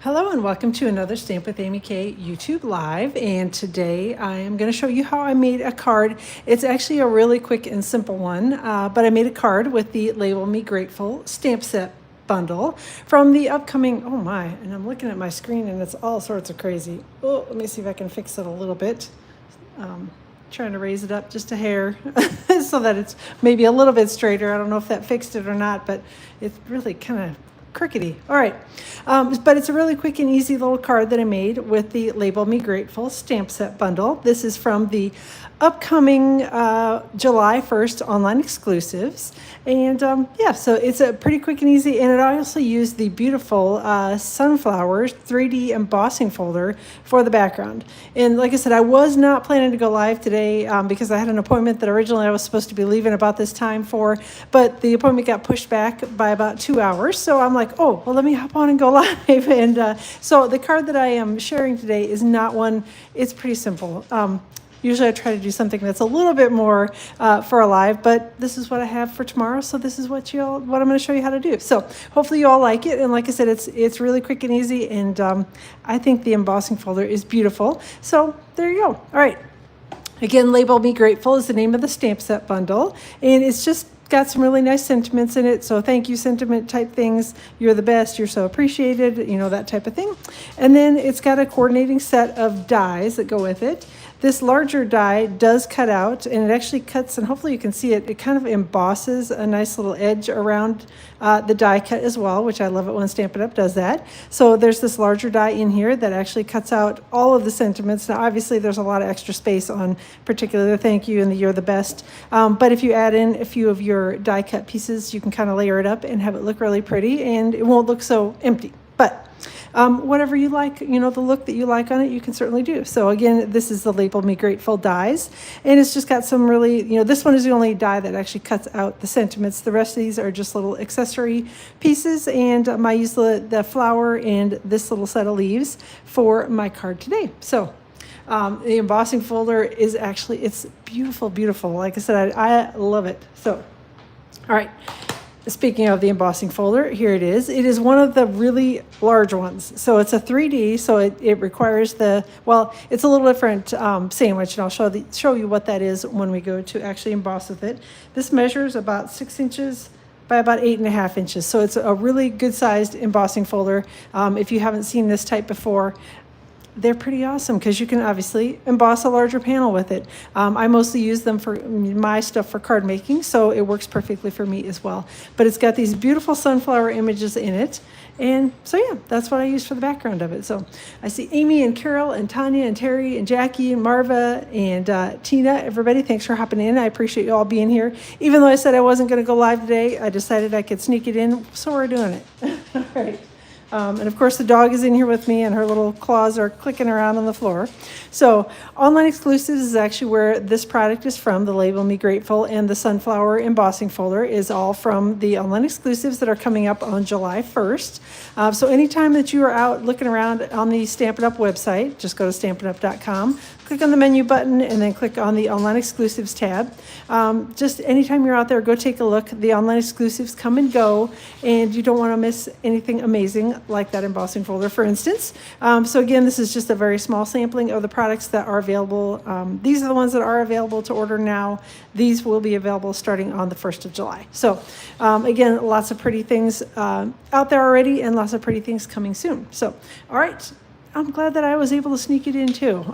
Hello and welcome to another Stamp with Amy K YouTube Live, and today I am going to show you how I made a card. It's actually a really quick and simple one, but I made a card with the Label Me Grateful stamp set bundle from the upcoming, oh my, and I'm looking at my screen and it's all sorts of crazy. Oh, let me see if I can fix it a little bit. Trying to raise it up just a hair so that it's maybe a little bit straighter. I don't know if that fixed it or not, but it's really kind of crickety. All right. But it's a really quick and easy little card that I made with the Label Me Grateful stamp set bundle. This is from the upcoming July 1st online exclusives. And yeah, so it's a pretty quick and easy. And it also used the beautiful Sunflowers 3D embossing folder for the background. And like I said, I was not planning to go live today because I had an appointment that originally I was supposed to be leaving about this time for, but the appointment got pushed back by about 2 hours. So I'm like, oh, well, let me hop on and go live. And so the card that I am sharing today is not one, it's pretty simple. Usually I try to do something that's a little bit more for a live, but this is what I have for tomorrow. So this is what I'm going to show you how to do. So hopefully you all like it. And like I said, it's really quick and easy. And I think the embossing folder is beautiful. So there you go. All right. Again, Label Me Grateful is the name of the stamp set bundle. And it's just got some really nice sentiments in it. So thank you sentiment type things. You're the best. You're so appreciated. You know, that type of thing. And then it's got a coordinating set of dies that go with it. This larger die does cut out, and it actually cuts, and hopefully you can see it, it kind of embosses a nice little edge around the die cut as well, which I love it when Stampin' Up! Does that. So there's this larger die in here that actually cuts out all of the sentiments. Now obviously there's a lot of extra space on particularly the thank you and the you're the best, but if you add in a few of your die cut pieces, you can kind of layer it up and have it look really pretty, and it won't look so empty. But whatever you like, you know, the look that you like on it, you can certainly do. So again, this is the Label Me Grateful dies, and it's just got some really, you know, this one is the only die that actually cuts out the sentiments. The rest of these are just little accessory pieces, and I use the flower and this little set of leaves for my card today. So the embossing folder is actually, it's beautiful, beautiful. Like I said, I love it. So, all right. Speaking of the embossing folder, here it is. It is one of the really large ones. So it's a 3D, so it requires well, it's a little different sandwich, and I'll show you what that is when we go to actually emboss with it. This measures about 6 inches by about 8.5 inches. So it's a really good sized embossing folder. If you haven't seen this type before, they're pretty awesome because you can obviously emboss a larger panel with it. I mostly use them for my stuff for card making, so it works perfectly for me as well. But it's got these beautiful sunflower images in it. And so, yeah, that's what I use for the background of it. So I see Amy and Carol and Tanya and Terry and Jackie and Marva and Tina. Everybody, thanks for hopping in. I appreciate you all being here. Even though I said I wasn't going to go live today, I decided I could sneak it in, so we're doing it. All right. And of course the dog is in here with me and her little claws are clicking around on the floor. So online exclusives is actually where this product is from. The Label Me Grateful and the Sunflower embossing folder is all from the online exclusives that are coming up on July 1st. So anytime that you are out looking around on the Stampin' Up! Website, just go to stampinup.com, click on the menu button, and then click on the online exclusives tab. Just anytime you're out there, go take a look. The online exclusives come and go, and you don't want to miss anything amazing like that embossing folder, for instance. So again, this is just a very small sampling of the products that are available. These are the ones that are available to order now. These will be available starting on the 1st of July. So again, lots of pretty things out there already, and lots of pretty things coming soon. So, all right. I'm glad that I was able to sneak it in too.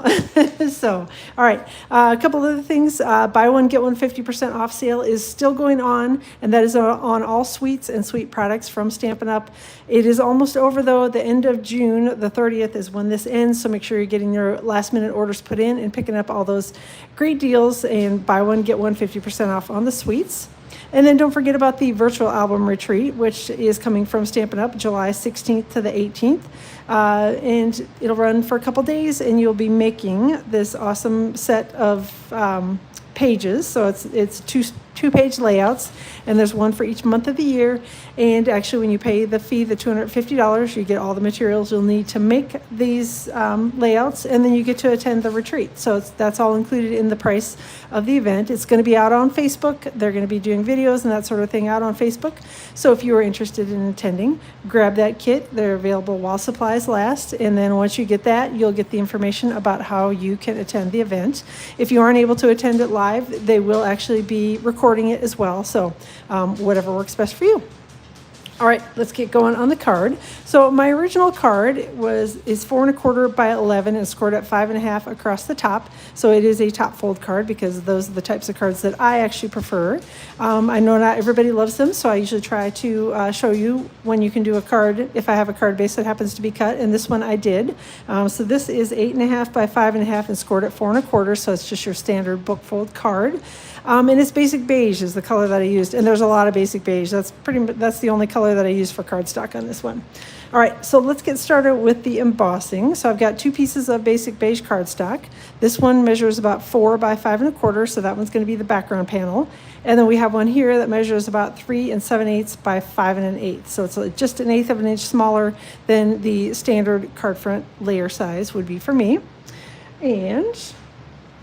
So, all right. A couple other things. Buy one, get one 50% off sale is still going on, and that is on all sweets and sweet products from Stampin' Up! It is almost over though. The end of June, the 30th is when this ends. So make sure you're getting your last minute orders put in and picking up all those great deals, and buy one, get one 50% off on the sweets. And then don't forget about the virtual album retreat, which is coming from Stampin' Up! July 16th to the 18th. And it'll run for a couple days, and you'll be making this awesome set of pages. So it's two-page layouts, and there's one for each month of the year. And actually, when you pay the fee, the $250, you get all the materials you'll need to make these layouts, and then you get to attend the retreat. So that's all included in the price of the event. It's going to be out on Facebook. They're going to be doing videos and that sort of thing out on Facebook. So if you are interested in attending, grab that kit. They're available while supplies last, and then once you get that, you'll get the information about how you can attend the event. If you aren't able to attend it live, they will actually be recording it as well. So whatever works best for you. All right, let's get going on the card. So my original card is 4 1/4 by 11 and scored at 5 1/2 across the top. So it is a top fold card because those are the types of cards that I actually prefer. I know not everybody loves them, so I usually try to show you when you can do a card if I have a card base that happens to be cut, and this one I did. So this is 8 1/2 by 5 1/2 and scored at 4 1/4, so it's just your standard book fold card. And it's basic beige is the color that I used, and there's a lot of basic beige. That's the only color that I used for cardstock on this one. All right, so let's get started with the embossing. So I've got 2 pieces of basic beige cardstock. This one measures about 4 by 5 1/4, so that one's going to be the background panel. And then we have one here that measures about 3 7/8 by 5 1/8. So it's just 1/8 of an inch smaller than the standard card front layer size would be for me. And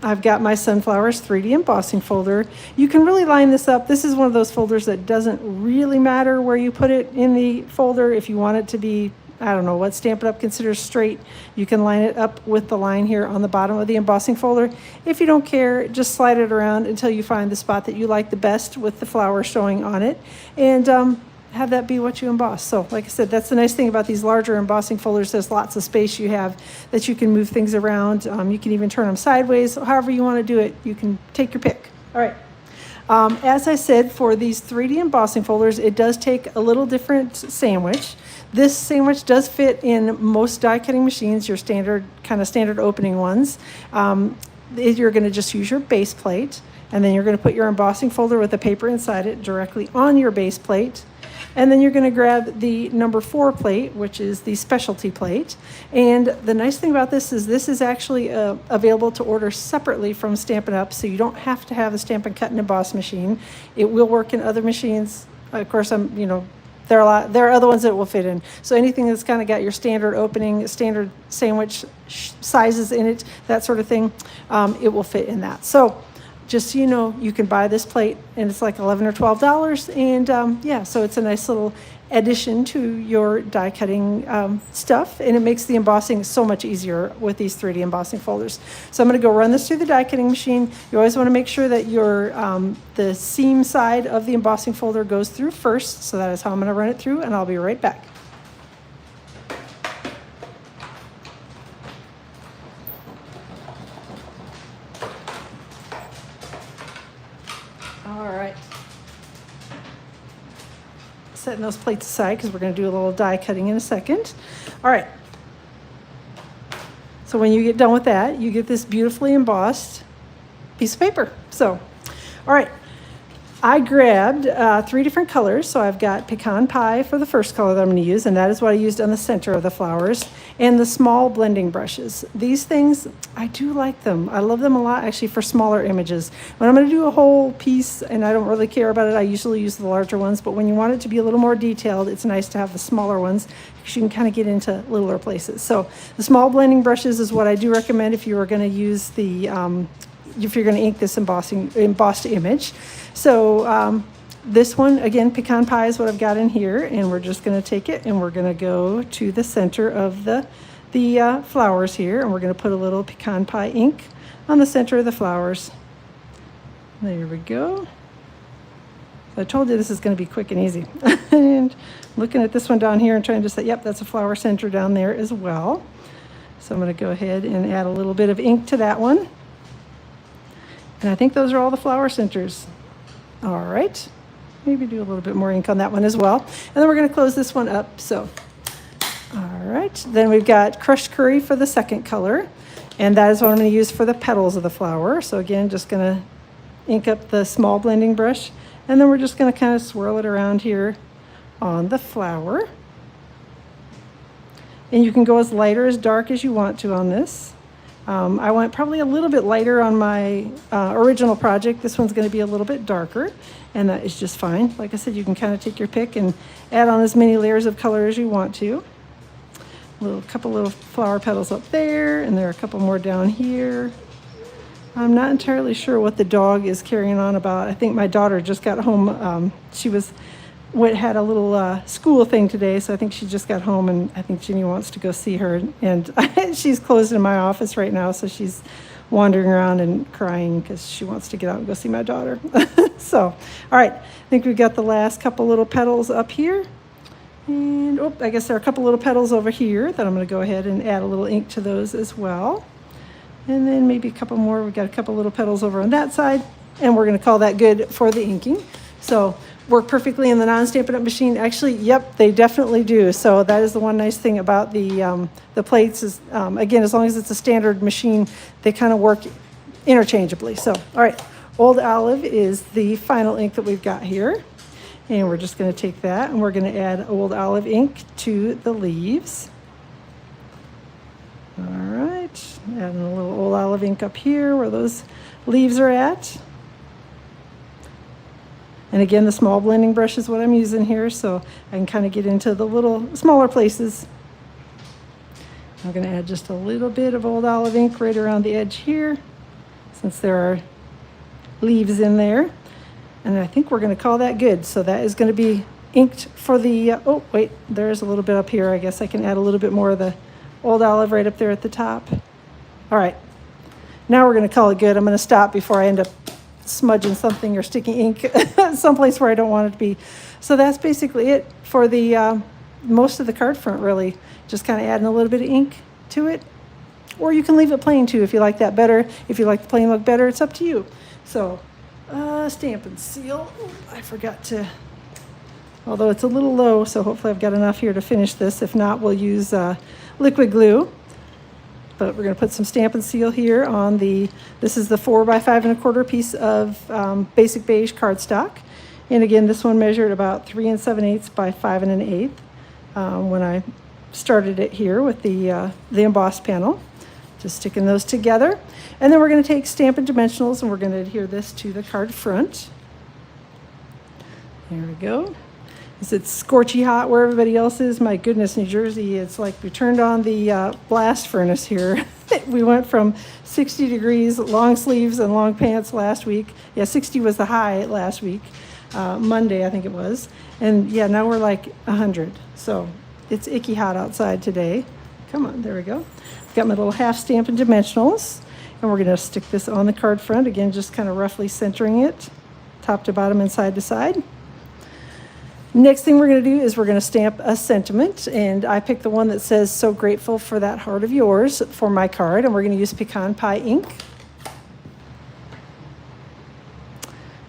I've got my Sunflowers 3D embossing folder. You can really line this up. This is one of those folders that doesn't really matter where you put it in the folder. If you want it to be, I don't know, what Stampin' Up! Considers straight, you can line it up with the line here on the bottom of the embossing folder. If you don't care, just slide it around until you find the spot that you like the best with the flower showing on it. And have that be what you emboss. So like I said, that's the nice thing about these larger embossing folders. There's lots of space you have that you can move things around. You can even turn them sideways. However you want to do it, you can take your pick. All right. As I said, for these 3D embossing folders, it does take a little different sandwich. This sandwich does fit in most die cutting machines, your standard opening ones. You're going to just use your base plate, and then you're going to put your embossing folder with the paper inside it directly on your base plate. And then you're going to grab the number 4 plate, which is the specialty plate. And the nice thing about this is actually available to order separately from Stampin' Up, so you don't have to have a Stampin' Cut and Emboss machine. It will work in other machines. Of course, there are other ones that it will fit in. So anything that's kind of got your standard opening, standard sandwich sizes in it, that sort of thing, it will fit in that. So just so you know, you can buy this plate, and it's like $11 or $12, and yeah, so it's a nice little addition to your die cutting stuff, and it makes the embossing so much easier with these 3D embossing folders. So I'm going to go run this through the die cutting machine. You always want to make sure that your the seam side of the embossing folder goes through first, so that is how I'm going to run it through, and I'll be right back. All right. Setting those plates aside because we're going to do a little die cutting in a second. All right. So when you get done with that, you get this beautifully embossed piece of paper. So, all right. I grabbed 3 different colors. So I've got Pecan Pie for the first color that I'm going to use, and that is what I used on the center of the flowers, and the small blending brushes. These things, I do like them. I love them a lot, actually, for smaller images. When I'm going to do a whole piece and I don't really care about it, I usually use the larger ones, but when you want it to be a little more detailed, it's nice to have the smaller ones because you can kind of get into littler places. So the small blending brushes is what I do recommend if you are going to use the if you're going to ink this embossed image. So this one, again, Pecan Pie is what I've got in here, and we're just going to take it and we're going to go to the center of the flowers here, and we're going to put a little Pecan Pie ink on the center of the flowers. There we go. I told you this is going to be quick and easy. And looking at this one down here and trying to say, yep, that's a flower center down there as well. So I'm going to go ahead and add a little bit of ink to that one. And I think those are all the flower centers. All right, maybe do a little bit more ink on that one as well. And then we're going to close this one up. So, all right, then we've got Crushed Curry for the second color. And that is what I'm going to use for the petals of the flower. So again, just going to ink up the small blending brush. And then we're just going to kind of swirl it around here on the flower. And you can go as light or as dark as you want to on this. I went probably a little bit lighter on my original project. This one's going to be a little bit darker, and that is just fine. Like I said, you can kind of take your pick and add on as many layers of color as you want to. Couple little flower petals up there, and there are a couple more down here. I'm not entirely sure what the dog is carrying on about. I think my daughter just got home. She had a little school thing today, so I think she just got home, and I think Ginny wants to go see her. And she's closed in my office right now, so she's wandering around and crying because she wants to get out and go see my daughter. So, all right, I think we've got the last couple little petals up here. And, I guess there are a couple little petals over here that I'm going to go ahead and add a little ink to those as well. And then maybe a couple more. We've got a couple little petals over on that side, and we're going to call that good for the inking. So, work perfectly in the non-Stampin' Up! Machine. Actually, yep, they definitely do. So that is the one nice thing about the plates is, again, as long as it's a standard machine, they kind of work interchangeably. So, all right, Old Olive is the final ink that we've got here. And we're just going to take that and we're going to add Old Olive ink to the leaves. All right, adding a little Old Olive ink up here where those leaves are at. And again, the small blending brush is what I'm using here, so I can kind of get into the little smaller places. I'm going to add just a little bit of Old Olive ink right around the edge here, since there are leaves in there. And I think we're going to call that good. So that is going to be inked for the, oh, wait, there's a little bit up here. I guess I can add a little bit more of the Old Olive right up there at the top. All right, now we're going to call it good. I'm going to stop before I end up smudging something or sticking ink someplace where I don't want it to be. So that's basically it for the most of the card front, really. Just kind of adding a little bit of ink to it. Or you can leave it plain too if you like that better. If you like the plain look better, it's up to you. So Stampin' Seal. I forgot to, although it's a little low, so hopefully I've got enough here to finish this. If not, we'll use liquid glue. But we're going to put some Stampin' Seal here on this is the 4 by 5 1/4 piece of basic beige cardstock. And again, this one measured about 3 7/8 by 5 1/8 when I started it here with the embossed panel. Just sticking those together. And then we're going to take Stampin' Dimensionals and we're going to adhere this to the card front. There we go. It's scorchy hot where everybody else is. My goodness, New Jersey, it's like we turned on the blast furnace here. We went from 60 degrees, long sleeves and long pants last week. Yeah, 60 was the high last week, Monday I think it was. And yeah, now we're like 100. So it's icky hot outside today. Come on, there we go. Got my little half Stampin' Dimensionals. And we're going to stick this on the card front. Again, just kind of roughly centering it, top to bottom and side to side. Next thing we're going to do is we're going to stamp a sentiment. And I picked the one that says, "So grateful for that heart of yours," for my card. And we're going to use pecan pie ink.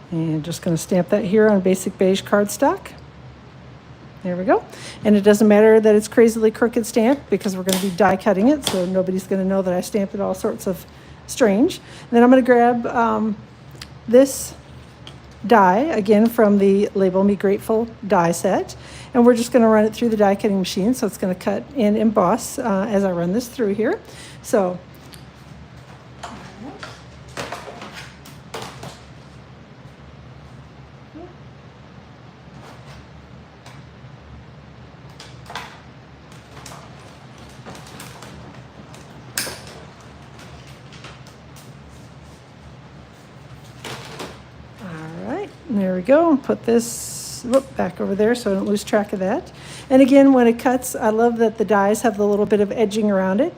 And just going to stamp that here on basic beige cardstock. There we go. And it doesn't matter that it's crazily crooked stamp because we're going to be die cutting it, so nobody's going to know that I stamped it all sorts of strange. And then I'm going to grab this die, again from the Label Me Grateful die set, and we're just going to run it through the die cutting machine, so it's going to cut and emboss as I run this through here. So there we go. Put this back over there so I don't lose track of that. And again, when it cuts, I love that the dies have the little bit of edging around it.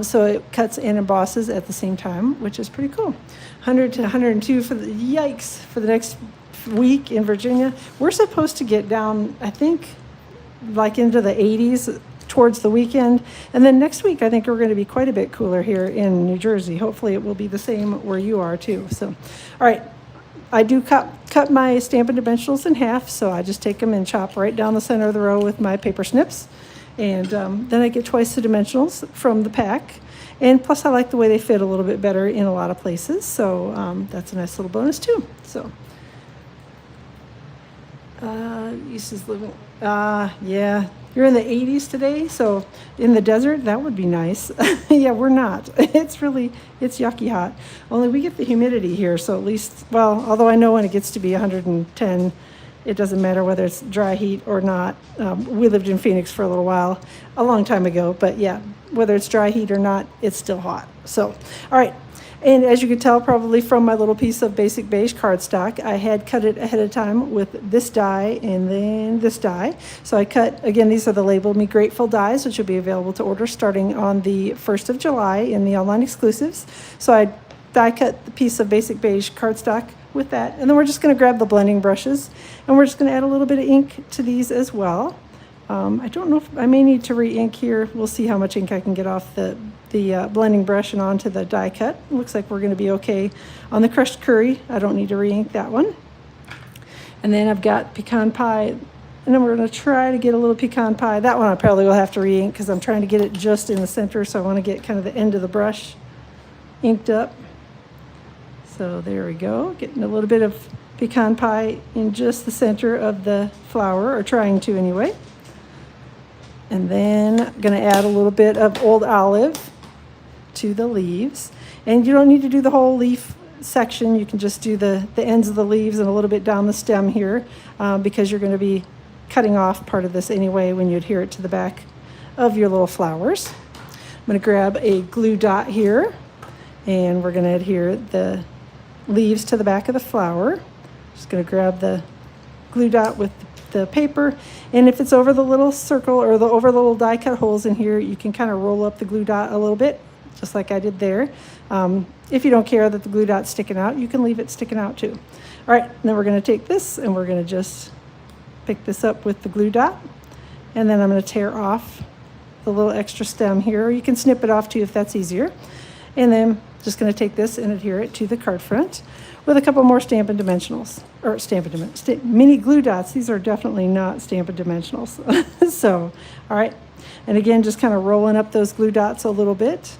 So it cuts and embosses at the same time, which is pretty cool. 100 to 102 for the, yikes, for the next week in Virginia. We're supposed to get down, I think, like into the 80s towards the weekend. And then next week, I think we're going to be quite a bit cooler here in New Jersey. Hopefully it will be the same where you are too. So, all right. I do cut my Stampin' Dimensionals in half, so I just take them and chop right down the center of the row with my paper snips. And then I get twice the dimensionals from the pack. And plus I like the way they fit a little bit better in a lot of places, so that's a nice little bonus too. So, uses living, yeah, you're in the 80s today, so in the desert, that would be nice. Yeah, we're not. It's yucky hot. Only we get the humidity here, so at least, well, although I know when it gets to be 110, it doesn't matter whether it's dry heat or not. We lived in Phoenix for a little while, a long time ago, but yeah, whether it's dry heat or not, it's still hot. So, all right. And as you can tell probably from my little piece of basic beige cardstock, I had cut it ahead of time with this die and then this die. So I cut, again, these are the Label Me Grateful dies, which will be available to order starting on the 1st of July in the online exclusives. So I die cut the piece of basic beige cardstock with that. And then we're just going to grab the blending brushes and we're just going to add a little bit of ink to these as well. I don't know if I may need to re-ink here. We'll see how much ink I can get off the blending brush and onto the die cut. Looks like we're going to be okay on the crushed curry. I don't need to re-ink that one. And then I've got pecan pie, and then we're going to try to get a little pecan pie. That one I probably will have to re-ink because I'm trying to get it just in the center, so I want to get kind of the end of the brush inked up. So there we go, getting a little bit of pecan pie in just the center of the flower, or trying to anyway. And then I'm going to add a little bit of old olive to the leaves. And you don't need to do the whole leaf section. You can just do the ends of the leaves and a little bit down the stem here because you're going to be cutting off part of this anyway when you adhere it to the back of your little flowers. I'm going to grab a glue dot here and we're going to adhere the leaves to the back of the flower. Just going to grab the glue dot with the paper, and if it's over the little circle or over the little die cut holes in here, you can kind of roll up the glue dot a little bit, just like I did there. If you don't care that the glue dot's sticking out, you can leave it sticking out too. All right, then we're going to take this and we're going to just pick this up with the glue dot, and then I'm going to tear off the little extra stem here. You can snip it off too if that's easier. And then just going to take this and adhere it to the card front with a couple more Stampin' Dimensionals, or mini glue dots. These are definitely not Stampin' Dimensionals. So, all right. And again, just kind of rolling up those glue dots a little bit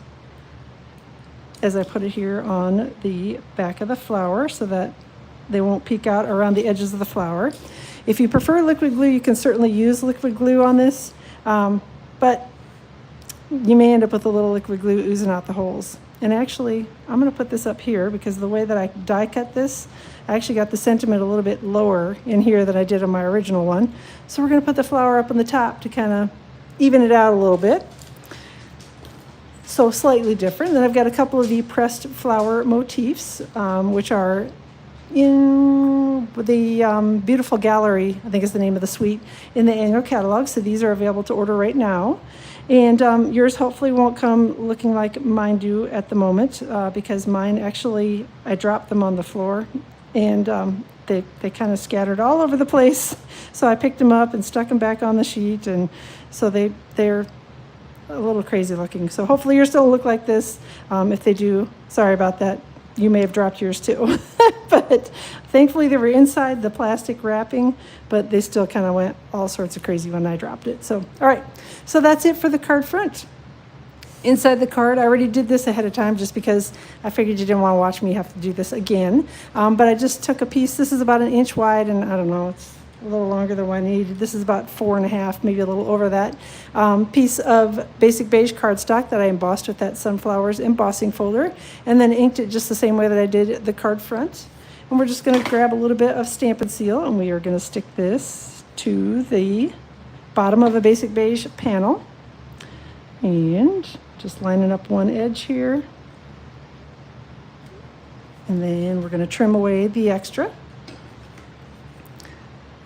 as I put it here on the back of the flower so that they won't peek out around the edges of the flower. If you prefer liquid glue, you can certainly use liquid glue on this, but you may end up with a little liquid glue oozing out the holes. And actually, I'm going to put this up here because the way that I die cut this, I actually got the sentiment a little bit lower in here than I did on my original one. So we're going to put the flower up on the top to kind of even it out a little bit. So slightly different. Then I've got a couple of the pressed flower motifs, which are in the Beautiful Gallery, I think is the name of the suite, in the annual catalog. So these are available to order right now. And yours hopefully won't come looking like mine do at the moment because mine actually, I dropped them on the floor and they kind of scattered all over the place. So I picked them up and stuck them back on the sheet, and so they're a little crazy looking. So hopefully yours don't look like this. If they do, sorry about that. You may have dropped yours too. But thankfully they were inside the plastic wrapping, but they still kind of went all sorts of crazy when I dropped it. So, all right. So that's it for the card front. Inside the card, I already did this ahead of time just because I figured you didn't want to watch me have to do this again. But I just took a piece. This is about 1 inch wide, and I don't know, it's a little longer than what I needed. This is about 4.5, maybe a little over that. Piece of basic beige cardstock that I embossed with that Sunflowers embossing folder, and then inked it just the same way that I did the card front. And we're just going to grab a little bit of Stampin' Seal, and we are going to stick this to the bottom of a basic beige panel. And just lining up one edge here. And then we're going to trim away the extra.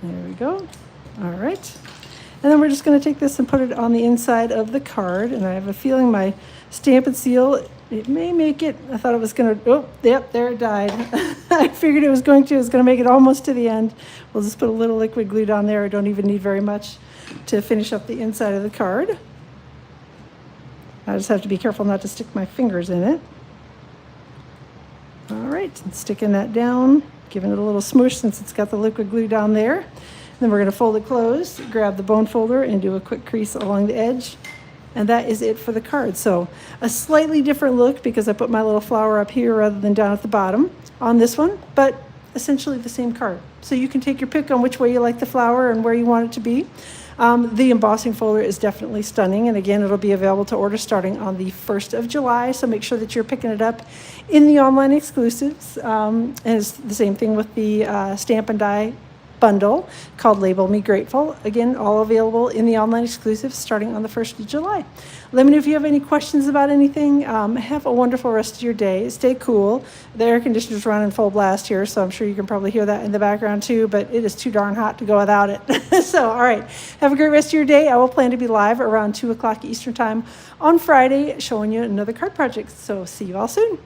There we go. All right. And then we're just going to take this and put it on the inside of the card. And I have a feeling my Stampin' Seal, it may make it. I thought it was going to, oh, yep, there it died. I figured it was going to make it almost to the end. We'll just put a little liquid glue down there. I don't even need very much to finish up the inside of the card. I just have to be careful not to stick my fingers in it. All right, and sticking that down, giving it a little smoosh since it's got the liquid glue down there. Then we're going to fold it closed, grab the bone folder, and do a quick crease along the edge. And that is it for the card. So a slightly different look because I put my little flower up here rather than down at the bottom on this one, but essentially the same card. So you can take your pick on which way you like the flower and where you want it to be. The embossing folder is definitely stunning, and again, it'll be available to order starting on the 1st of July, so make sure that you're picking it up in the online exclusives. And it's the same thing with the Stamp and Die bundle called Label Me Grateful. Again, all available in the online exclusives starting on the 1st of July. Let me know if you have any questions about anything. Have a wonderful rest of your day. Stay cool. The air conditioner's running full blast here, so I'm sure you can probably hear that in the background too, but it is too darn hot to go without it. So, all right. Have a great rest of your day. I will plan to be live around 2 o'clock Eastern Time on Friday showing you another card project. So see you all soon.